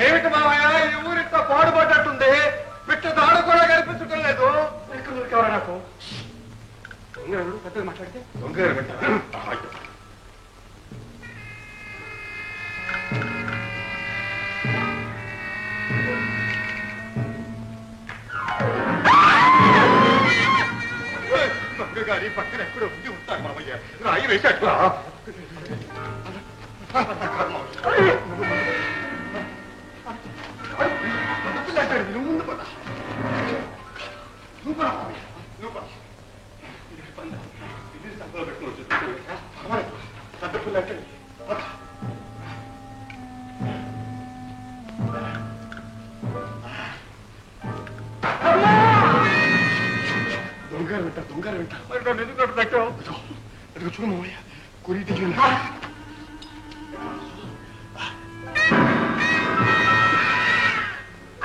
ఏమిటి మామయ్య ఈ ఊరింత పాడుపడ్డట్టుంది, పిట్ట దాడు కూడా కనిపించడం లేదు. ఎవరా నాకు పెద్దగా మాట్లాడితే దొంగ గారి పక్కన ఎక్కడో ఉండి ఉంటారు మామయ్య. రాయి వేసాడు. నువ్వు ముందు పద. నువ్వు నువ్వు సంపలో పెట్టుకోవచ్చు. పెద్ద పిల్ల అంటే దొంగలు వింటా దొంగలు వింటా. మరి నన్ను ఎందుకు అటు తగ్గావు? అదిగో చూడు మామయ్య, కొరి దిగి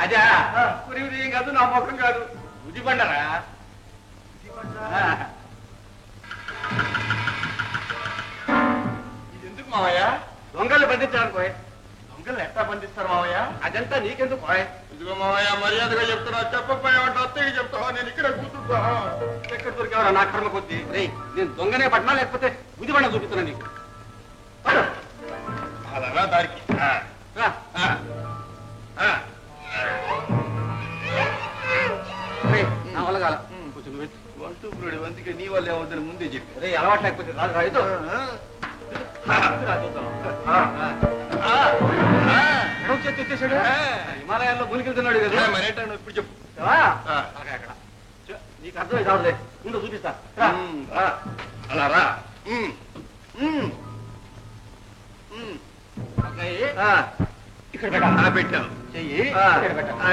అదే కురివి దిగం కాదు, నా ముఖం కాదు, ఉది బండరా. ఇది ఎందుకు మామయ్య? దొంగలు బంధించడానికి. దొంగలు ఎట్లా బంధిస్తారు మామయ్య? అదంతా నీకెందుకు? ఇదిగో మామయ్య, మర్యాదగా చెప్తున్నా, చెప్పకపోయావంటే అత్తయ్య చెప్తావా? నేను ఇక్కడ కూర్చుంటా. ఎక్కడ దొరికేవరా నా కర్మ కొద్ది? నేను దొంగనే పట్టినా లేకపోతే ఉది బండ చూపిస్తున్నా నీకు. అలా దారికి నా వల్ల కాల. కొంచెం వంటూపుడు అందుకే నీ వల్ల ఏమవుతుంది ముందే చెప్పి. రే అలవాటు లేకపోతే రాదు రాదు. వచ్చేసాడు, హిమాలయాల్లో మునికెళ్తున్నాడు కదా. మరేటా ఇప్పుడు చెప్పు. అక్కడ నీకు అర్థం కాదులే, ముందు చూపిస్తా. అలా రా. ఇక్కడ పెట్టాలి. పెట్టావు చెయ్యి,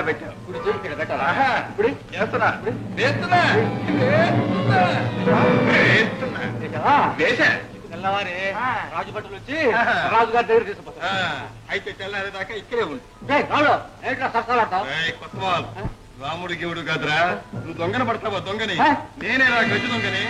పెట్టావు. ఇప్పుడు చెయ్యి ఇక్కడ పెట్టాలా? ఇప్పుడు చేస్తున్నా వేస్తున్నా వేసా. తెల్లవారి రాజు బట్టలు వచ్చి రాజుగారి దగ్గర తీసుకుపోతా. అయితే తెల్లారి దాకా ఇక్కడే ఉంది. కొత్త రాముడు గివుడు కాదురా, నువ్వు దొంగన పడతావా? దొంగని నేనే రా, గజ్జి దొంగని.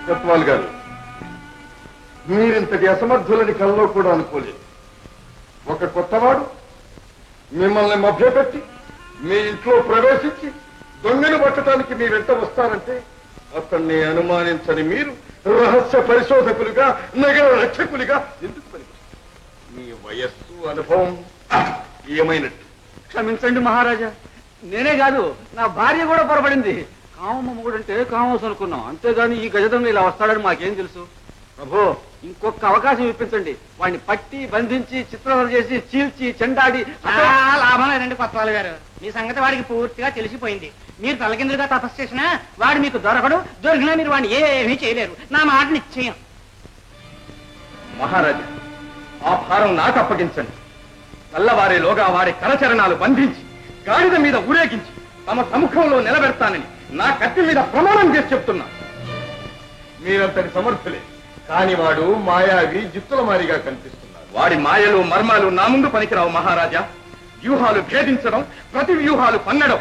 కొత్తవాల్ గారు, మీరింతటి అసమర్థులని కల్లో కూడా అనుకోలేదు. ఒక కొత్తవాడు మిమ్మల్ని మభ్యపెట్టి మీ ఇంట్లో ప్రవేశించి దొంగను పట్టడానికి మీ వెంట వస్తారంటే అతన్ని అనుమానించని మీరు రహస్య పరిశోధకులుగా, నగర రక్షకులుగా ఎందుకు పనికొస్తారు? మీ వయస్సు, అనుభవం ఏమైనట్టు? క్షమించండి మహారాజా, నేనే కాదు నా భార్య కూడా పొరపడింది. కామమ్మగుడు అంటే కామోస్ అనుకున్నాం, అంతేగాని ఈ గజదొంగ ఇలా వస్తాడని మాకేం తెలుసు. ప్రభు, ఇంకొక అవకాశం ఇప్పించండి. వాడిని పట్టి బంధించి చిత్రవద చేసి చీల్చి చెండాడి. లాభం లేదండి కొత్తవాళ్ళు గారు, మీ సంగతి వాడికి పూర్తిగా తెలిసిపోయింది. మీరు తలకిందులుగా తపస్సు చేసినా వాడు మీకు దొరకడు, దొరికినా మీరు వాడిని ఏమీ చేయలేరు. నా మాట నిశ్చయం. మహారాజా, ఆ భారం నాకు అప్పగించండి. తెల్లవారేలోగా వారి కరచరణాలు బంధించి గాడిద మీద ఊరేగించి తమ సముఖంలో నిలబెడతానని నా కత్తి మీద ప్రమాణం చేసి చెప్తున్నా. మీరంతటి సమర్థులే, కాని వాడు మాయావి, జిత్తుల మారిగా కనిపిస్తున్నాడు. వాడి మాయలు మర్మాలు నా ముందు పనికిరావు మహారాజా. వ్యూహాలు భేదించడం, ప్రతి వ్యూహాలు పన్నడం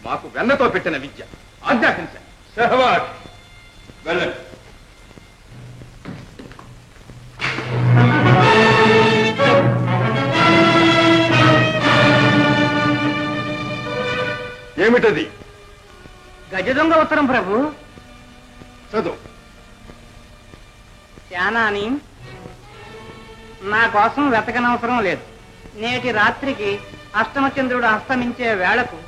మాకు వెన్నతో పెట్టిన విద్య. ఆజ్ఞాపించండి. షహబాజ్, వెళ్ళండి. ఏమిటది? గజదొంగ ఉత్తరం ప్రభు. చదువు. శానాని, నా కోసం వెతకనవసరం లేదు. నేటి రాత్రికి అష్టమచంద్రుడు అస్తమించే వేళకు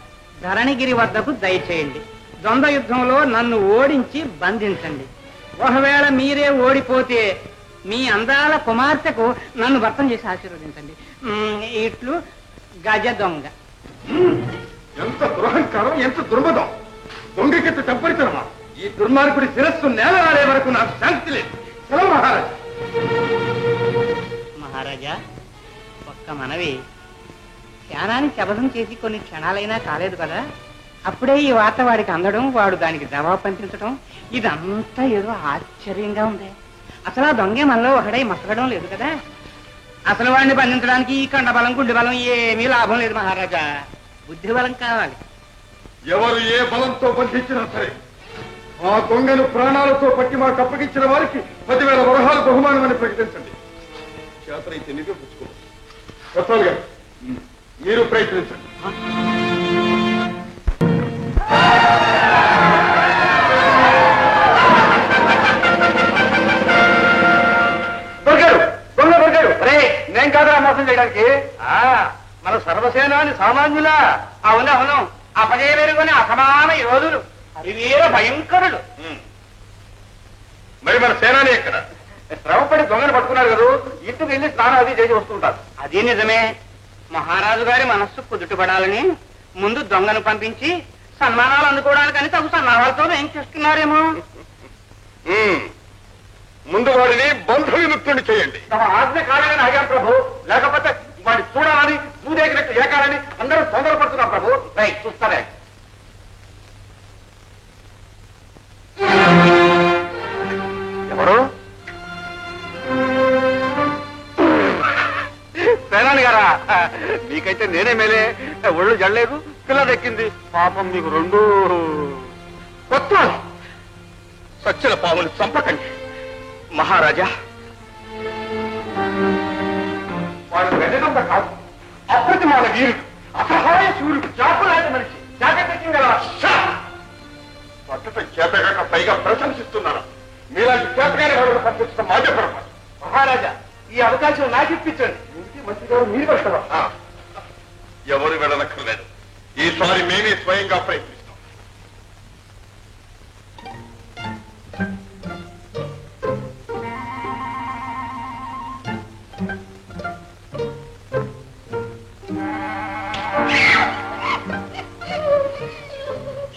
ధరణిగిరి వద్దకు దయచేయండి. ద్వంద్వ యుద్ధంలో నన్ను ఓడించి బంధించండి. ఒకవేళ మీరే ఓడిపోతే మీ అందాల కుమార్తెకు నన్ను భర్తం చేసి ఆశీర్వదించండి. ఇట్లు గజ దొంగ. ఎంత దురహంకారం, ఎంత దుర్మదం! దొంగకెత్త చంపరితనమా? ఈ దుర్మార్గుడి శిరస్సు నేలరాడే వరకు నాకు శాంతి లేదు. సెలవు మహారాజా. మహారాజా, ఒక్క మనవి. శానాన్ని శపథం చేసి కొన్ని క్షణాలైనా కాలేదు కదా, అప్పుడే ఈ వార్త వాడికి అందడం, వాడు దానికి జవాబు పంపించడం, ఇదంతా ఏదో ఆశ్చర్యంగా ఉంది. అసలు ఆ దొంగే మనలో ఒకడై మసగడం లేదు కదా. అసలు వాడిని బంధించడానికి ఈ కండ బలం, గుండె బలం ఏమీ లాభం లేదు మహారాజా. బుద్ధి బలం కావాలి. ఎవరు ఏ బలంతో బంధించినా సరే ఆ దొంగను ప్రాణాలతో పట్టి మాకు అప్పగించిన వారికి 10,000 వరహాలు బహుమానమని ప్రకటించండి. చేతనైతే నిరూపించుకో. కొత్తలు గారు మీరు ప్రయత్నించండి. దొరికాడు, దొంగ దొరికాడు. రే నేను కాదురా మోసం చేయడానికి. మన సర్వసేనాని సామాన్యులా? అవును అవును, అపజయమెరుగని అసమాన యోధులు, హరివీర భయంకరులు. మరి మన సేనాని ఎక్కడ? శ్రమపడి దొంగను పట్టుకున్నారు కదా, ఇంటికి వెళ్ళి స్నానం అది చేసి వస్తుంటారు. అది నిజమే. మహారాజు గారి మనస్సు కుదుటపడాలని ముందు దొంగను పంపించి సన్మానాలు అందుకోవడానికని తగు సన్నాహాలతో ఏం చేస్తున్నారేమో. ముందు వాడిని బంధ విముక్తుని చేయండి. తమ ఆజ్ఞ కావాలని అడిగాను ప్రభు, లేకపోతే వాడి చూడాలని చూదేగినట్టు ఏకాలని అందరూ తొందరపడుతున్నారు ప్రభు. రైట్ చూస్తారే. ఎవరు? సేనాని గారా? మీకైతే నేనే మేలే, ఒళ్ళు జడలేదు, పిల్ల దక్కింది. పాపం మీకు రెండు కొత్త సచ్చల పాములు చంపకండి మహారాజా. వాడు వెనకంత కాదు, అప్రతిమాన వీరుడు, అసహాయ సూర్యుడు, చాపలాంటి మనిషి, జాగ్రత్త. పట్టట చేతగాక పైగా ప్రశంసిస్తున్నారు. మీలాంటి చేతగానే వాడు పంపించడం మాదే పొరపాటు. మహారాజా, ఈ అవకాశం నాకు ఇప్పించండి. ఇంటి మంత్రి గారు మీరు వస్తారా? ఎవరు వెళ్ళనక్కర్లేదు. ఈసారి మేమే స్వయంగా ప్రయత్నిస్తాం.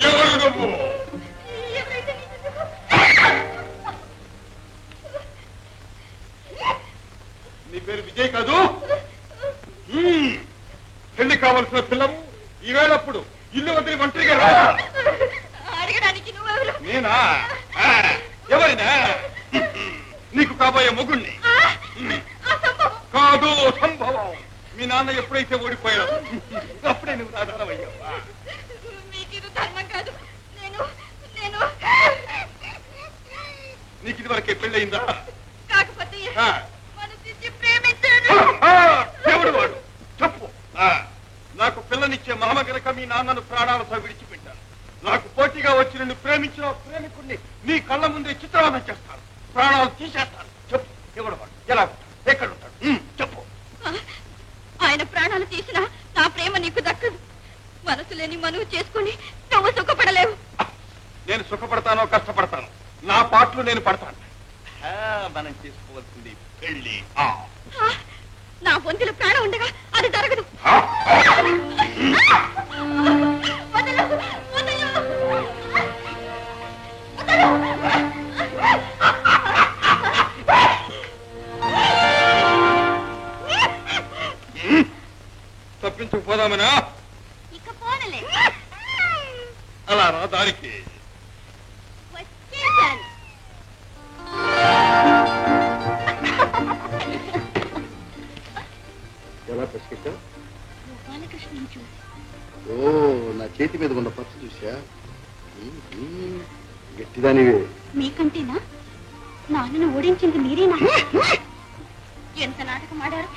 ఎవరు నువ్వు? నీ పేరు విజయ్ కాదు? పెళ్లి కావలసిన పిల్లము ఈవేళప్పుడు ఇల్లు వదిలి ఒంటరిగా రా. నేనా? ఎవరినా? నీకు కాబోయే మొగుణ్ణి. కాదు, సంభవం. మీ నాన్న ఎప్పుడైతే ఓడిపోయావు అప్పుడే నువ్వు సాధారణమయ్యావా? నీకు ఇదివరకే పెళ్ళయిందా? దేవుడు వాడు చెప్పు. నాకు పిల్లనిచ్చే మామ గనక మీ నాన్నను ప్రాణాలతో విడిచిపెట్టాను. నాకు పోటీగా వచ్చి నిన్ను ప్రేమించిన ప్రేమికుడిని నీ కళ్ళ ముందే చిత్రవధ చేస్తాను, ప్రాణాలు తీసేస్తాను. చెప్పు, ఎవడు వాడు? ఎలా ఉంటాడు? ఎక్కడ ఉంటాడు? చెప్పు. ఆయన ప్రాణాలు తీసినా నా ప్రేమ నీకు దక్కదు. మనసు లేని మనువు చేసుకుని నువ్వు సుఖపడలేవు. నేను సుఖపడతానో కష్టపడతాను, నా పాటలు నేను పడతాను. మనం చేసుకోవాల్సింది పెళ్లి. నా వంతుల ప్రాణం ఉండగా అది జరగదు. తప్పించుకుపోదామనా? ఇక పోనలే. అలా రా దానికి. వచ్చేసాను. ఎలా పసికెట్టా? బాలకృష్ణ చూసి. ఓ, నా చేతి మీద ఉన్న పచ్చ చూసా? గట్టిదానివే. మీకంటేనా? నాన్నను ఓడించింది మీరేనా? ఎంత నాటకం ఆడారు.